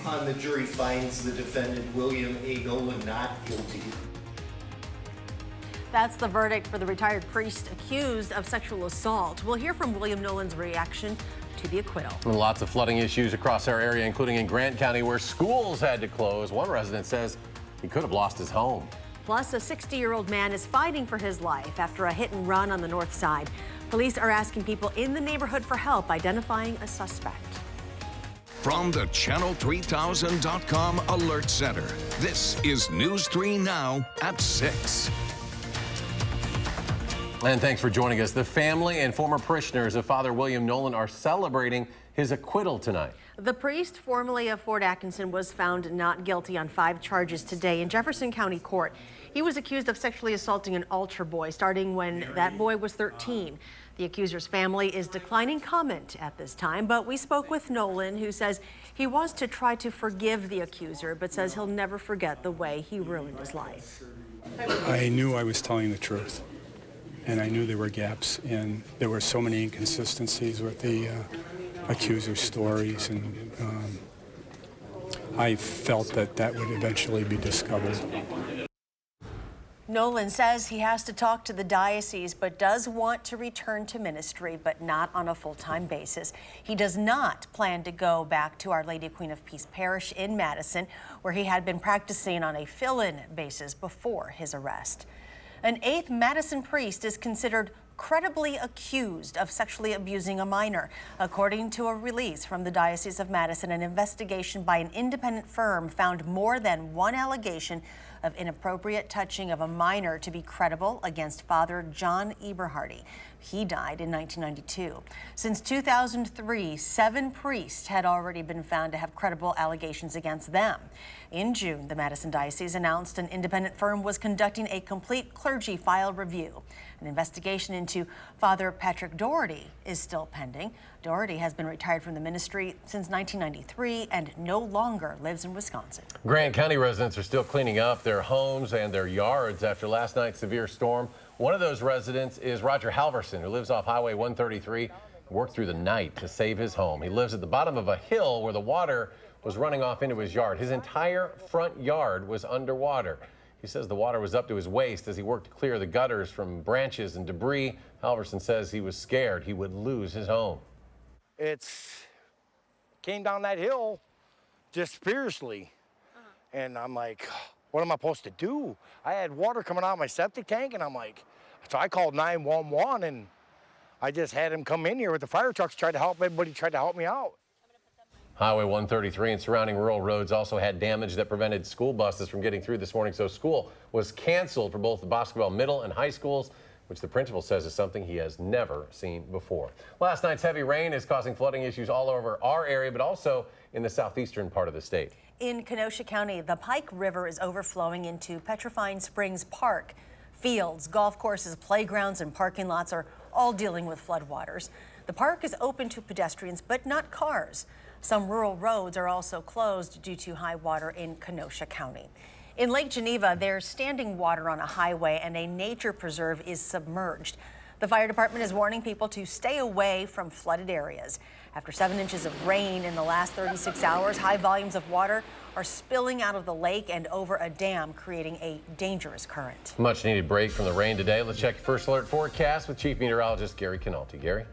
The jury finds the defendant, William A. Nolan, not guilty. That's the verdict for the retired priest accused of sexual assault. We'll hear from William Nolan's reaction to the acquittal. And lots of flooding issues across our area, including in Grant County, where schools had to close. One resident says he could have lost his home. Plus, a 60-year-old man is fighting for his life after a hit and run on the north side. Police are asking people in the neighborhood for help identifying a suspect. From the Channel3000.com Alert Center, this is News 3 Now at 6. And thanks for joining us. The family and former parishioners of Father William Nolan are celebrating his acquittal tonight. The priest, formerly of Fort Atkinson, was found not guilty on 5 charges today in Jefferson County Court. He was accused of sexually assaulting an altar boy starting when that boy was 13. The accuser's family is declining comment at this time, but we spoke with Nolan, who says he wants to try to forgive the accuser, but says he'll never forget the way he ruined his life. I knew I was telling the truth, and I knew there were gaps, and there were so many inconsistencies with the accuser's stories, and I felt that that would eventually be discovered. Nolan says he has to talk to the diocese, but does want to return to ministry, but not on a full-time basis. He does not plan to go back to Our Lady Queen of Peace Parish in Madison, where he had been practicing on a fill-in basis before his arrest. An 8th Madison priest is considered credibly accused of sexually abusing a minor. According to a release from the Diocese of Madison, an investigation by an independent firm found more than one allegation of inappropriate touching of a minor to be credible against Father John Eberhardy. He died in 1992. Since 2003, 7 priests had already been found to have credible allegations against them. In June, the Madison Diocese announced an independent firm was conducting a complete clergy file review. An investigation into Father Patrick Doherty is still pending. Doherty has been retired from the ministry since 1993 and no longer lives in Wisconsin. Grant County residents are still cleaning up their homes and their yards after last night's severe storm. One of those residents is Roger Halverson, who lives off Highway 133. He worked through the night to save his home. He lives at the bottom of a hill where the water was running off into his yard. His entire front yard was underwater. He says the water was up to his waist as he worked to clear the gutters from branches and debris. Halverson says he was scared he would lose his home. Came down that hill just fiercely. And I'm like, what am I supposed to do? I had water coming out of my septic tank, and I'm like, so I called 911, and I just had him come in here with the fire trucks, tried to help everybody, tried to help me out. Highway 133 and surrounding rural roads also had damage that prevented school buses from getting through this morning. So school was canceled for both the Boscobel middle and high schools, which the principal says is something he has never seen before. Last night's heavy rain is causing flooding issues all over our area, but also in the southeastern part of the state. In Kenosha County, the Pike River is overflowing into Petrifying Springs Park. Fields, golf courses, playgrounds, and parking lots are all dealing with floodwaters. The park is open to pedestrians, but not cars. Some rural roads are also closed due to high water in Kenosha County. In Lake Geneva, there's standing water on a highway and a nature preserve is submerged. The fire department is warning people to stay away from flooded areas. After 7 inches of rain in the last 36 hours, high volumes of water are spilling out of the lake and over a dam, creating a dangerous current. Much needed break from the rain today. Let's check First Alert forecast with Chief Meteorologist Gary Canalti. Gary?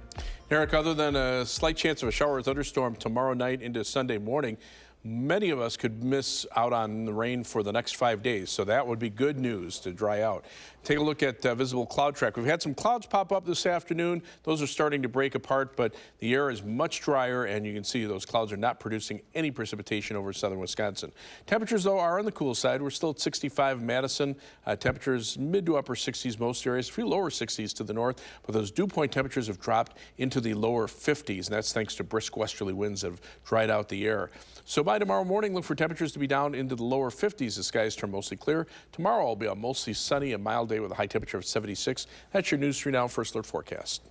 Eric, other than a slight chance of a shower or thunderstorm tomorrow night into Sunday morning, many of us could miss out on the rain for the next 5 days, so that would be good news to dry out. Take a look at visible cloud track. We've had some clouds pop up this afternoon. Those are starting to break apart, but the air is much drier, and you can see those clouds are not producing any precipitation over southern Wisconsin. Temperatures, though, are on the cool side. We're still at 65 in Madison. Temperatures mid to upper 60s most areas, a few lower 60s to the north, but those dew point temperatures have dropped into the lower 50s, and that's thanks to brisk westerly winds that have dried out the air. So by tomorrow morning, look for temperatures to be down into the lower 50s. The skies turn mostly clear. Tomorrow will be a mostly sunny and mild day with a high temperature of 76. That's your News 3 Now First Alert forecast.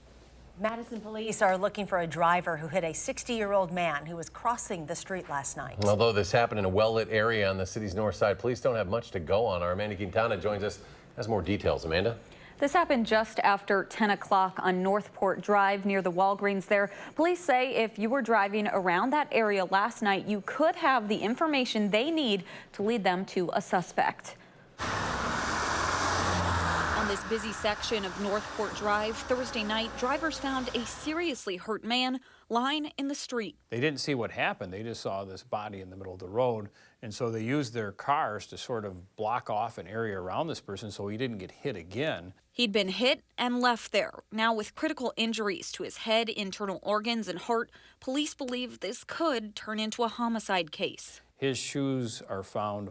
Madison police are looking for a driver who hit a 60-year-old man who was crossing the street last night. Although this happened in a well-lit area on the city's north side, police don't have much to go on. Our Amanda Quintana joins us, has more details. Amanda? This happened just after 10 o'clock on Northport Drive near the Walgreens there. Police say if you were driving around that area last night, you could have the information they need to lead them to a suspect. On this busy section of Northport Drive, Thursday night, drivers found a seriously hurt man lying in the street. They didn't see what happened. They just saw this body in the middle of the road. And so they used their cars to sort of block off an area around this person so he didn't get hit again. He'd been hit and left there. Now with critical injuries to his head, internal organs, and heart, police believe this could turn into a homicide case. His shoes are found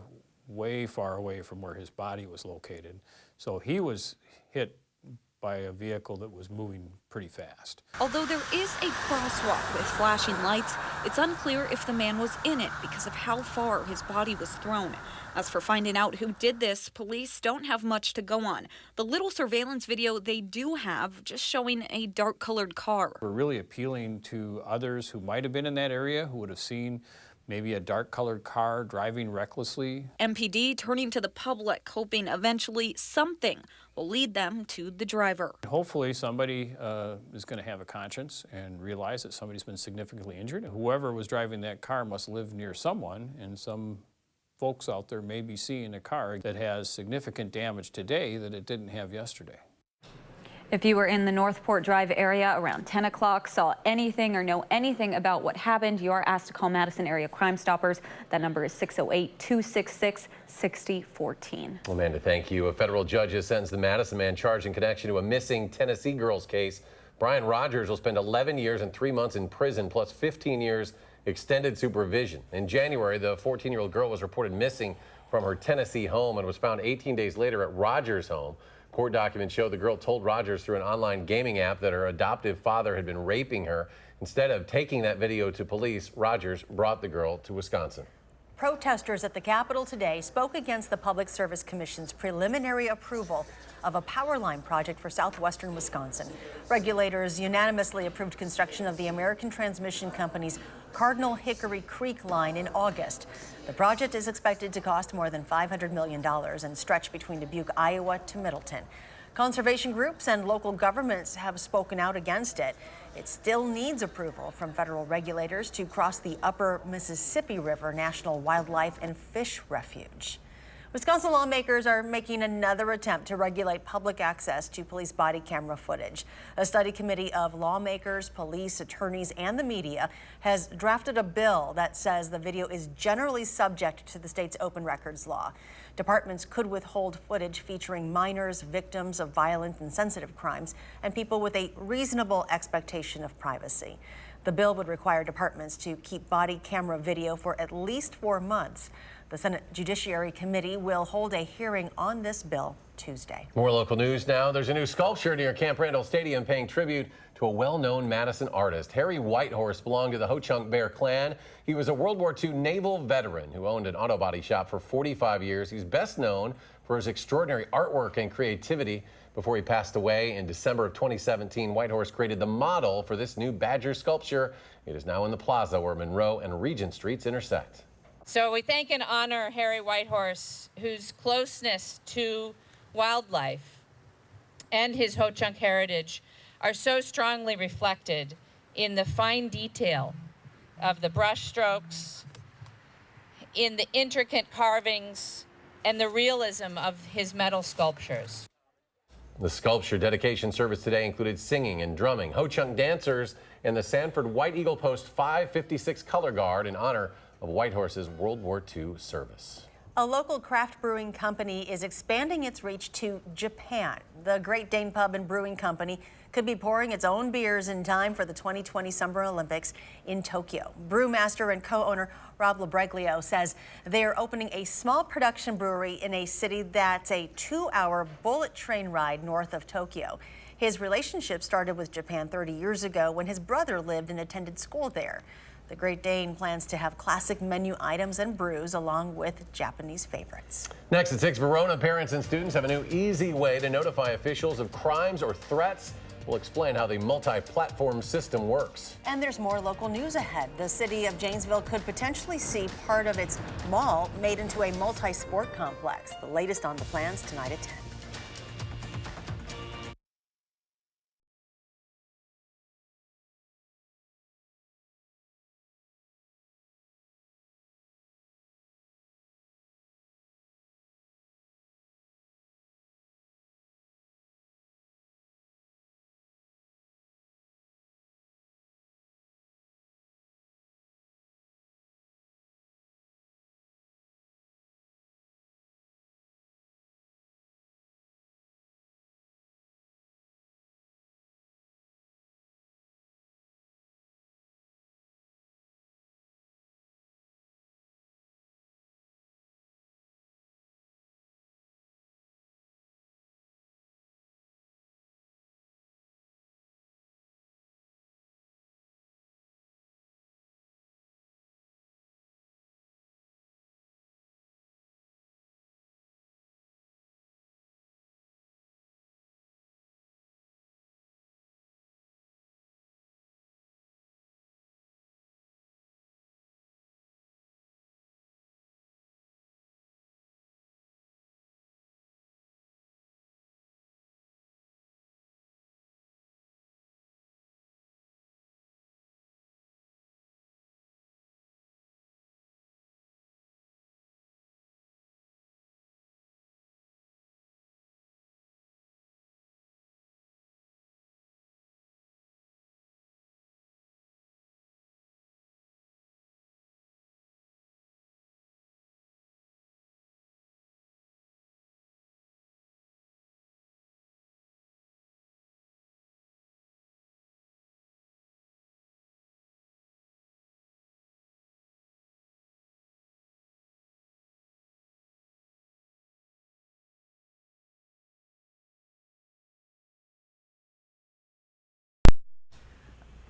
way far away from where his body was located. So he was hit by a vehicle that was moving pretty fast. Although there is a crosswalk with flashing lights, it's unclear if the man was in it because of how far his body was thrown. As for finding out who did this, police don't have much to go on. The little surveillance video they do have just showing a dark-colored car. We're really appealing to others who might have been in that area, who would have seen maybe a dark-colored car driving recklessly. MPD turning to the public, hoping eventually something will lead them to the driver. Hopefully somebody is going to have a conscience and realize that somebody's been significantly injured. Whoever was driving that car must live near someone, and some folks out there may be seeing a car that has significant damage today that it didn't have yesterday. If you were in the Northport Drive area around 10 o'clock, saw anything or know anything about what happened, you are asked to call Madison Area Crime Stoppers. That number is 608-266-6014. Amanda, thank you. A federal judge has sentenced the Madison man charged in connection to a missing Tennessee girls case. Brian Rogers will spend 11 years and 3 months in prison, plus 15 years extended supervision. In January, the 14-year-old girl was reported missing from her Tennessee home and was found 18 days later at Rogers' home. Court documents show the girl told Rogers through an online gaming app that her adoptive father had been raping her. Instead of taking that video to police, Rogers brought the girl to Wisconsin. Protesters at the Capitol today spoke against the Public Service Commission's preliminary approval of a power line project for southwestern Wisconsin. Regulators unanimously approved construction of the American Transmission Company's Cardinal Hickory Creek line in August. The project is expected to cost more than $500 million and stretch between Dubuque, Iowa to Middleton. Conservation groups and local governments have spoken out against it. It still needs approval from federal regulators to cross the Upper Mississippi River National Wildlife and Fish Refuge. Wisconsin lawmakers are making another attempt to regulate public access to police body camera footage. A study committee of lawmakers, police, attorneys, and the media has drafted a bill that says the video is generally subject to the state's open records law. Departments could withhold footage featuring minors, victims of violent and sensitive crimes, and people with a reasonable expectation of privacy. The bill would require departments to keep body camera video for at least 4 months. The Senate Judiciary Committee will hold a hearing on this bill Tuesday. More local news now. There's a new sculpture near Camp Randall Stadium paying tribute to a well-known Madison artist. Harry Whitehorse belonged to the Ho-Chunk Bear clan. He was a World War II naval veteran who owned an auto body shop for 45 years. He's best known for his extraordinary artwork and creativity. Before he passed away in December of 2017, Whitehorse created the model for this new Badger sculpture. It is now in the plaza where Monroe and Regent Streets intersect. So we thank and honor Harry Whitehorse, whose closeness to wildlife and his Ho-Chunk heritage are so strongly reflected in the fine detail of the brush strokes, in the intricate carvings, and the realism of his metal sculptures. The sculpture dedication service today included singing and drumming, Ho-Chunk dancers, and the Sanford White Eagle Post 556 color guard in honor of Whitehorse's World War II service. A local craft brewing company is expanding its reach to Japan. The Great Dane Pub and Brewing Company could be pouring its own beers in time for the 2020 Summer Olympics in Tokyo. Brewmaster and co-owner Rob Labreglio says they are opening a small production brewery in a city that's a 2-hour bullet train ride north of Tokyo. His relationship started with Japan 30 years ago when his brother lived and attended school there. The Great Dane plans to have classic menu items and brews along with Japanese favorites. Next at 6, Verona parents and students have a new easy way to notify officials of crimes or threats. We'll explain how the multi-platform system works. And there's more local news ahead. The city of Janesville could potentially see part of its mall made into a multi-sport complex. The latest on the plans tonight at 10.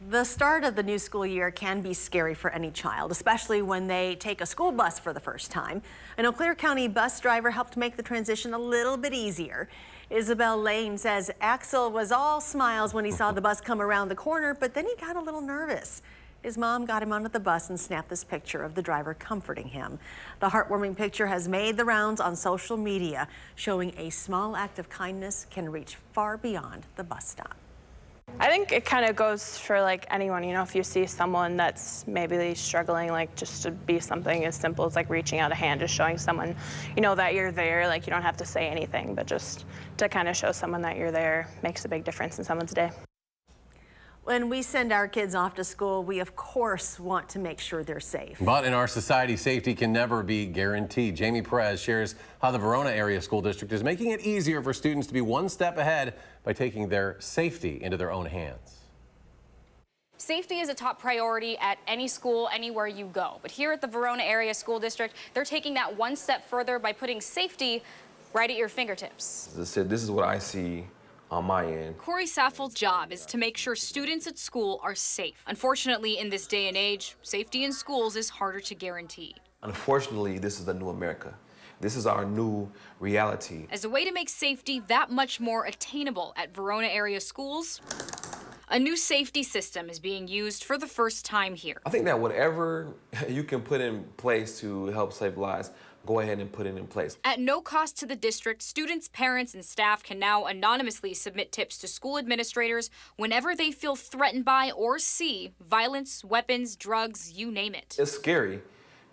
The start of the new school year can be scary for any child, especially when they take a school bus for the first time. An Eau Claire County bus driver helped make the transition a little bit easier. Isabel Lane says Axel was all smiles when he saw the bus come around the corner, but then he got a little nervous. His mom got him onto the bus and snapped this picture of the driver comforting him. The heartwarming picture has made the rounds on social media, showing a small act of kindness can reach far beyond the bus stop. I think it kind of goes for like anyone, you know, if you see someone that's maybe struggling, like just to be something as simple as like reaching out a hand, just showing someone, you know, that you're there. Like you don't have to say anything, but just to kind of show someone that you're there makes a big difference in someone's day. When we send our kids off to school, we of course want to make sure they're safe. But in our society, safety can never be guaranteed. Jamie Perez shares how the Verona Area School District is making it easier for students to be one step ahead by taking their safety into their own hands. Safety is a top priority at any school, anywhere you go. But here at the Verona Area School District, they're taking that one step further by putting safety right at your fingertips. As I said, this is what I see on my end. Corey Saffold's job is to make sure students at school are safe. Unfortunately, in this day and age, safety in schools is harder to guarantee. Unfortunately, this is the new America. This is our new reality. As a way to make safety that much more attainable at Verona area schools, a new safety system is being used for the first time here. I think that whatever you can put in place to help save lives, go ahead and put it in place. At no cost to the district, students, parents, and staff can now anonymously submit tips to school administrators whenever they feel threatened by or see violence, weapons, drugs, you name it. It's scary,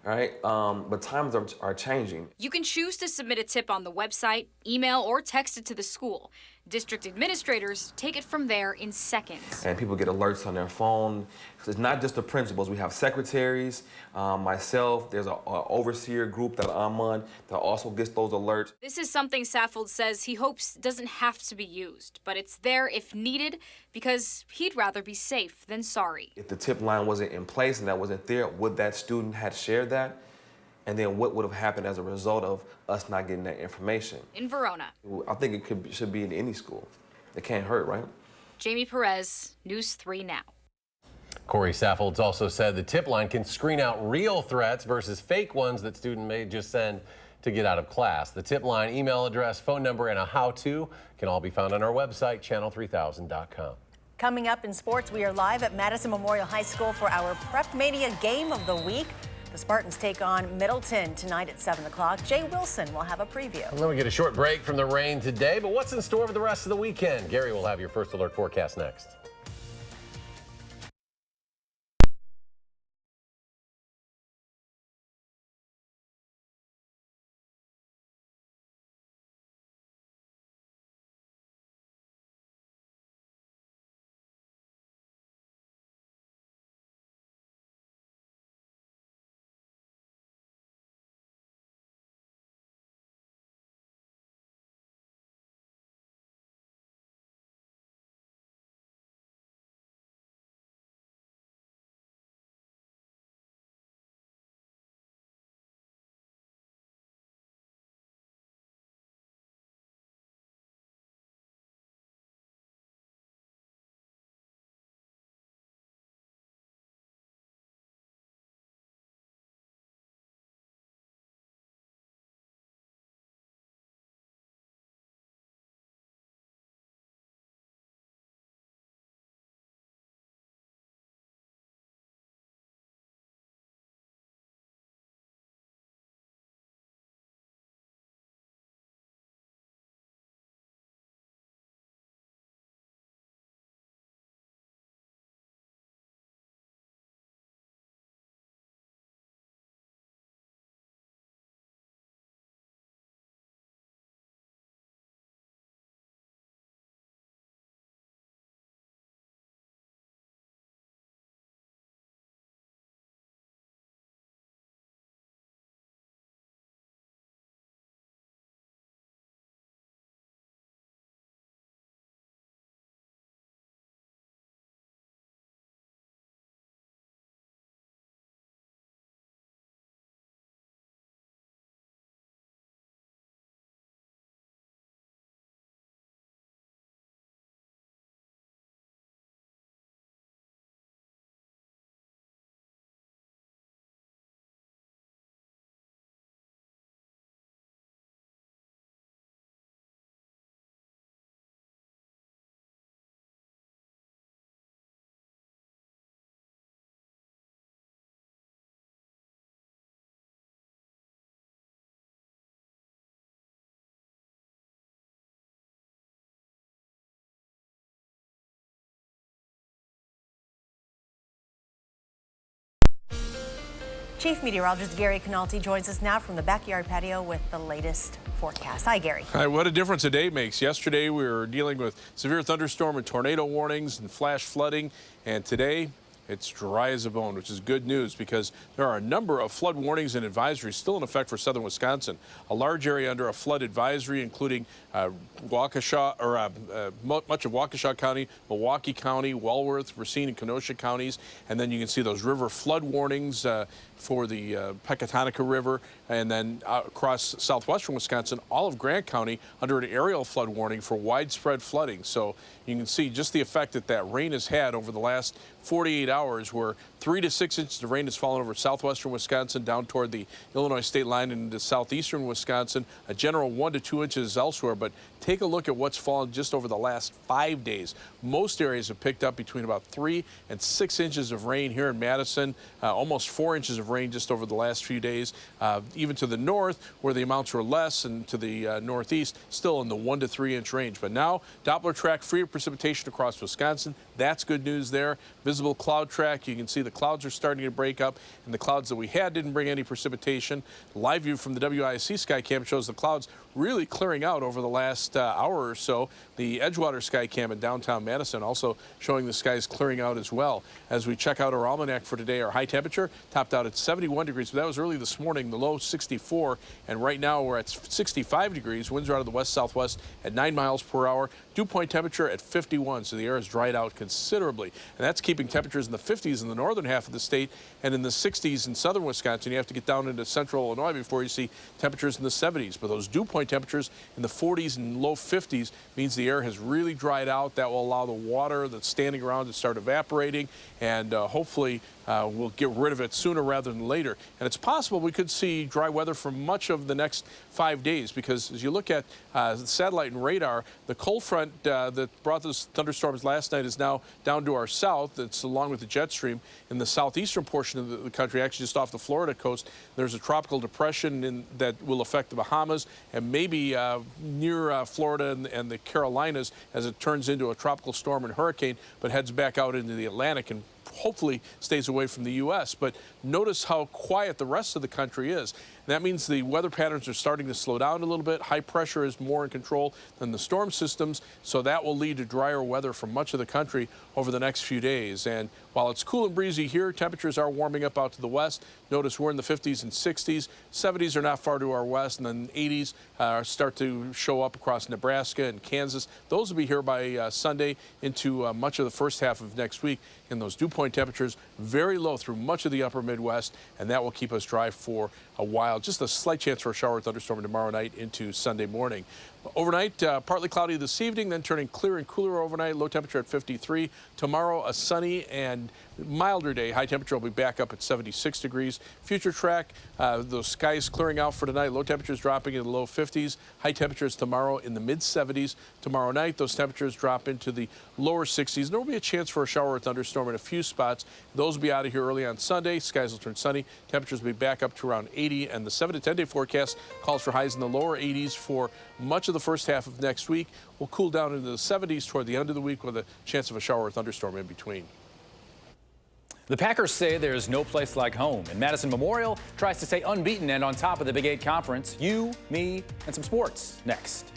right? But times are changing. You can choose to submit a tip on the website, email, or text it to the school. District administrators take it from there in seconds. And people get alerts on their phone. It's not just the principals. We have secretaries, myself, there's an overseer group that I'm on that also gets those alerts. This is something Saffold says he hopes doesn't have to be used, but it's there if needed because he'd rather be safe than sorry. If the tip line wasn't in place and that wasn't there, would that student have shared that? And then what would have happened as a result of us not getting that information? In Verona, I think it should be in any school. It can't hurt, right? Jamie Perez, News 3 Now. Corey Saffold's also said the tip line can screen out real threats versus fake ones that students may just send to get out of class. The tip line, email address, phone number, and a how-to can all be found on our website, channel3000.com. Coming up in sports, we are live at Madison Memorial High School for our Prep Mania Game of the Week. The Spartans take on Middleton tonight at 7 o'clock. Jay Wilson will have a preview. And then we get a short break from the rain today, but what's in store for the rest of the weekend? Gary will have your first alert forecast next. Chief Meteorologist Gary Canalti joins us now from the backyard patio with the latest forecast. Hi, Gary. Hi, what a difference a day makes. Yesterday we were dealing with severe thunderstorm and tornado warnings and flash flooding, and today it's dry as a bone, which is good news because there are a number of flood warnings and advisories still in effect for southern Wisconsin. A large area under a flood advisory, including Waukesha, or much of Waukesha County, Milwaukee County, Walworth, Racine, and Kenosha counties. And then you can see those river flood warnings for the Pecatonica River, and then across southwestern Wisconsin, all of Grant County under an aerial flood warning for widespread flooding. So you can see just the effect that that rain has had over the last 48 hours, where 3 to 6 inches of rain has fallen over southwestern Wisconsin down toward the Illinois state line and into southeastern Wisconsin. A general 1 to 2 inches elsewhere, but take a look at what's fallen just over the last 5 days. Most areas have picked up between about 3 and 6 inches of rain here in Madison, almost 4 inches of rain just over the last few days. Even to the north, where the amounts were less, and to the northeast, still in the 1 to 3 inch range. But now, Doppler track free of precipitation across Wisconsin. That's good news there. Visible cloud track, you can see the clouds are starting to break up, and the clouds that we had didn't bring any precipitation. Live view from the WISC Skycam shows the clouds really clearing out over the last hour or so. The Edgewater Skycam in downtown Madison also showing the skies clearing out as well. As we check out our almanac for today, our high temperature topped out at 71 degrees, but that was early this morning, the low 64, and right now we're at 65 degrees. Winds are out of the west-southwest at 9 miles per hour. Dew point temperature at 51, so the air has dried out considerably, and that's keeping temperatures in the 50s in the northern half of the state and in the 60s in southern Wisconsin. You have to get down into central Illinois before you see temperatures in the 70s, but those dew point temperatures in the 40s and low 50s means the air has really dried out. That will allow the water that's standing around to start evaporating, and hopefully we'll get rid of it sooner rather than later. And it's possible we could see dry weather for much of the next 5 days, because as you look at satellite and radar, the cold front that brought those thunderstorms last night is now down to our south. It's along with the jet stream in the southeastern portion of the country, actually just off the Florida coast. There's a tropical depression that will affect the Bahamas and maybe near Florida and the Carolinas as it turns into a tropical storm and hurricane, but heads back out into the Atlantic and hopefully stays away from the U.S. But notice how quiet the rest of the country is. That means the weather patterns are starting to slow down a little bit. High pressure is more in control than the storm systems, so that will lead to drier weather for much of the country over the next few days. And while it's cool and breezy here, temperatures are warming up out to the west. Notice we're in the 50s and 60s. 70s are not far to our west, and then 80s start to show up across Nebraska and Kansas. Those will be here by Sunday into much of the first half of next week. And those dew point temperatures very low through much of the upper Midwest, and that will keep us dry for a while. Just a slight chance for a shower or thunderstorm tomorrow night into Sunday morning. Overnight, partly cloudy this evening, then turning clear and cooler overnight. Low temperature at 53. Tomorrow, a sunny and milder day. High temperature will be back up at 76 degrees. Future track, those skies clearing out for tonight. Low temperatures dropping in the low 50s. High temperatures tomorrow in the mid 70s. Tomorrow night, those temperatures drop into the lower 60s. There will be a chance for a shower or thunderstorm in a few spots. Those will be out of here early on Sunday. Skies will turn sunny. Temperatures will be back up to around 80, and the 7 to 10 day forecast calls for highs in the lower 80s for much of the first half of next week. We'll cool down into the 70s toward the end of the week with a chance of a shower or thunderstorm in between. The Packers say there's no place like home, and Madison Memorial tries to stay unbeaten and on top of the Big 8 Conference. You, me, and some sports next.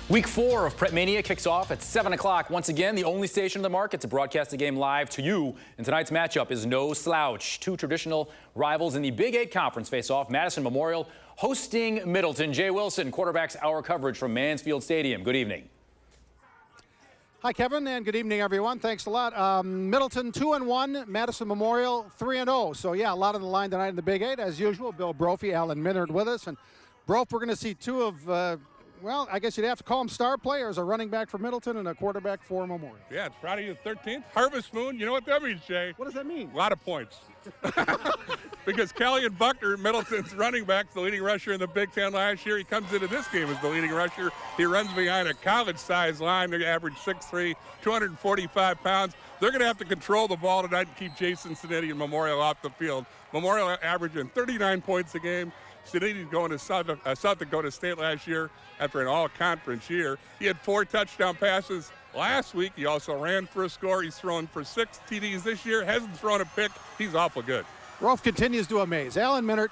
Week 4 of Prep Mania kicks off at 7 o'clock. Once again, the only station in the market to broadcast the game live to you. And tonight's matchup is no slouch. Two traditional rivals in the Big 8 Conference face off. Madison Memorial hosting Middleton. Jay Wilson, Quarterback's Hour coverage from Mansfield Stadium. Good evening. Hi, Kevin, and good evening, everyone. Thanks a lot. Middleton 2-1, Madison Memorial 3-0. So, yeah, a lot on the line tonight in the Big 8. As usual, Bill Brophy, Alan Minard with us. And, Brof, we're going to see two of well, I guess you'd have to call them star players, a running back for Middleton and a quarterback for Memorial. Yeah, it's Friday the 13th. Harvest Moon, you know what that means, Jay? What does that mean? A lot of points. Because Callion Buckner, Middleton's running back, the leading rusher in the Big Ten last year, he comes into this game as the leading rusher. He runs behind a college-sized line. They average 6'3", 245 pounds. They're going to have to control the ball tonight and keep Jason Cinetti and Memorial off the field. Memorial averaging 39 points a game. Cinetti going to South Dakota State last year after an all-conference year. He had 4 touchdown passes last week. He also ran for a score. He's thrown for 6 TDs this year. Hasn't thrown a pick. He's awful good. Rolf continues to amaze. Alan Minard,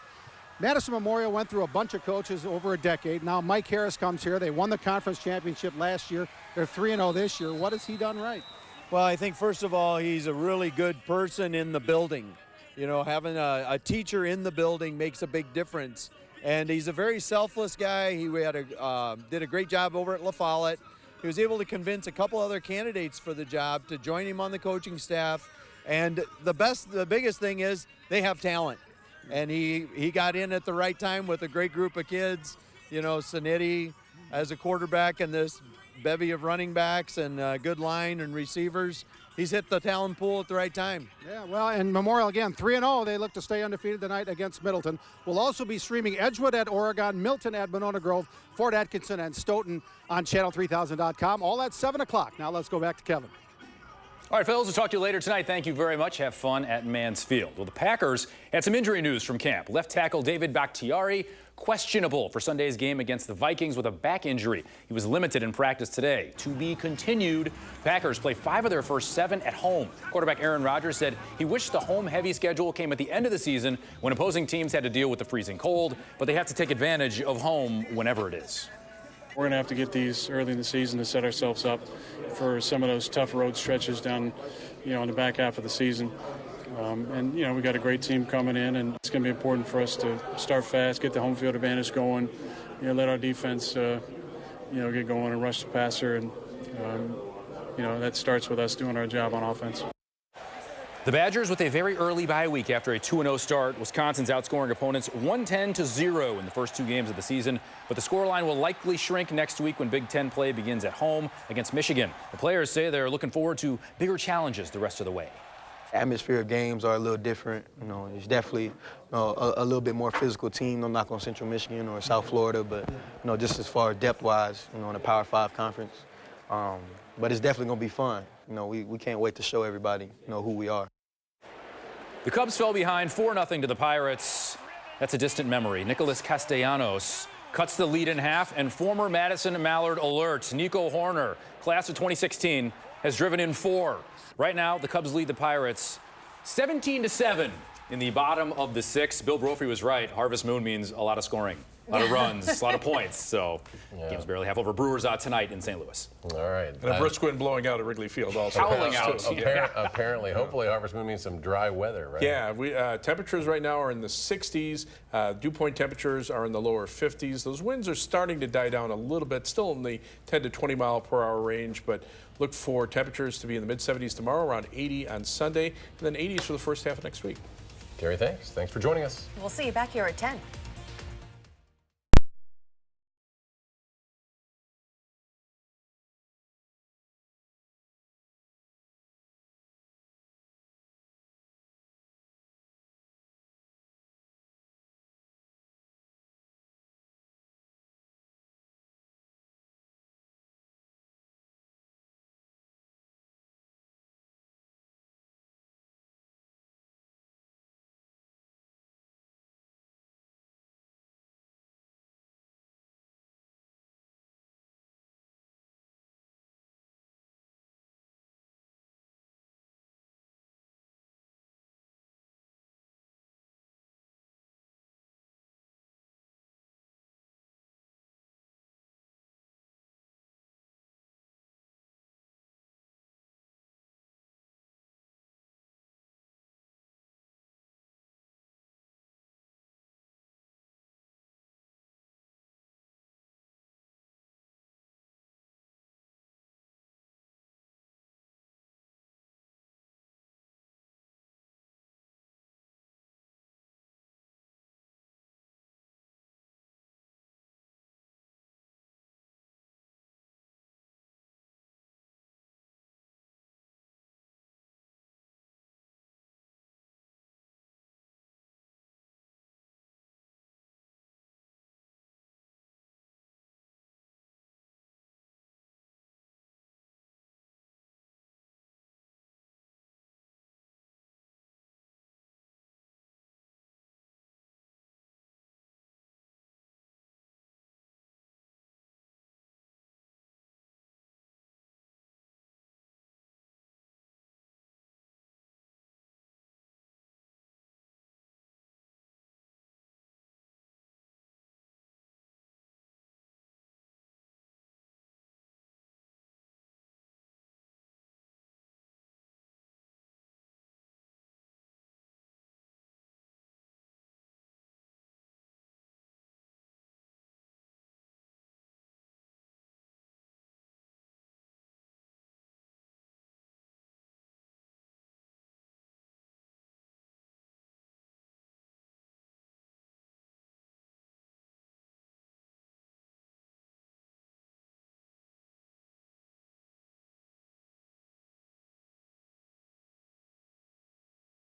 Madison Memorial went through a bunch of coaches over a decade. Now Mike Harris comes here. They won the conference championship last year. They're 3-0 this year. What has he done right? Well, I think first of all, he's a really good person in the building. You know, having a teacher in the building makes a big difference. And he's a very selfless guy. He did a great job over at La Follette. He was able to convince a couple other candidates for the job to join him on the coaching staff. And the biggest thing is they have talent. And he got in at the right time with a great group of kids. You know, Cinetti as a quarterback and this bevy of running backs and good line and receivers. He's hit the talent pool at the right time. Yeah, well, and Memorial, again, 3-0. They look to stay undefeated tonight against Middleton. We'll also be streaming Edgewood at Oregon, Milton at Monona Grove, Fort Atkinson and Stoughton on channel3000.com. All at 7 o'clock. Now let's go back to Kevin. All right, fellas, we'll talk to you later tonight. Thank you very much. Have fun at Mansfield. Well, the Packers had some injury news from camp. Left tackle David Bakhtiari questionable for Sunday's game against the Vikings with a back injury. He was limited in practice today. To be continued. Packers play 5 of their first 7 at home. Quarterback Aaron Rodgers said he wished the home-heavy schedule came at the end of the season when opposing teams had to deal with the freezing cold, but they have to take advantage of home whenever it is. We're going to have to get these early in the season to set ourselves up for some of those tough road stretches down, in the back half of the season. We got a great team coming in, and it's going to be important for us to start fast, get the home field advantage going, let our defense, get going and rush the passer, and that starts with us doing our job on offense. The Badgers with a very early bye week after a 2-0 start. Wisconsin's outscoring opponents 110-0 in the first 2 games of the season, but the scoreline will likely shrink next week when Big Ten play begins at home against Michigan. The players say they're looking forward to bigger challenges the rest of the way. Atmosphere of games are a little different. It's definitely a little bit more physical team. No knock on Central Michigan or South Florida, but just as far as depth-wise, in the Power 5 conference. But it's definitely going to be fun. We can't wait to show everybody, who we are. The Cubs fell behind 4-0 to the Pirates. That's a distant memory. Nicholas Castellanos cuts the lead in half, and former Madison Mallard alert Nico Horner, class of 2016, has driven in 4. Right now, the Cubs lead the Pirates 17-7 in the bottom of the 6th. Bill Brophy was right. Harvest Moon means a lot of scoring, a lot of runs, a lot of points. So game's barely half over. Brewers out tonight in St. Louis. All right. And a brisk wind blowing out at Wrigley Field also. Howling out. Apparently. Hopefully, Harvest Moon means some dry weather, right? Yeah, temperatures right now are in the 60s. Dew point temperatures are in the lower 50s. Those winds are starting to die down a little bit, still in the 10 to 20 mile per hour range, but look for temperatures to be in the mid-70s tomorrow, around 80 on Sunday, and then 80s for the first half of next week. Gary, thanks. Thanks for joining us. We'll see you back here at 10.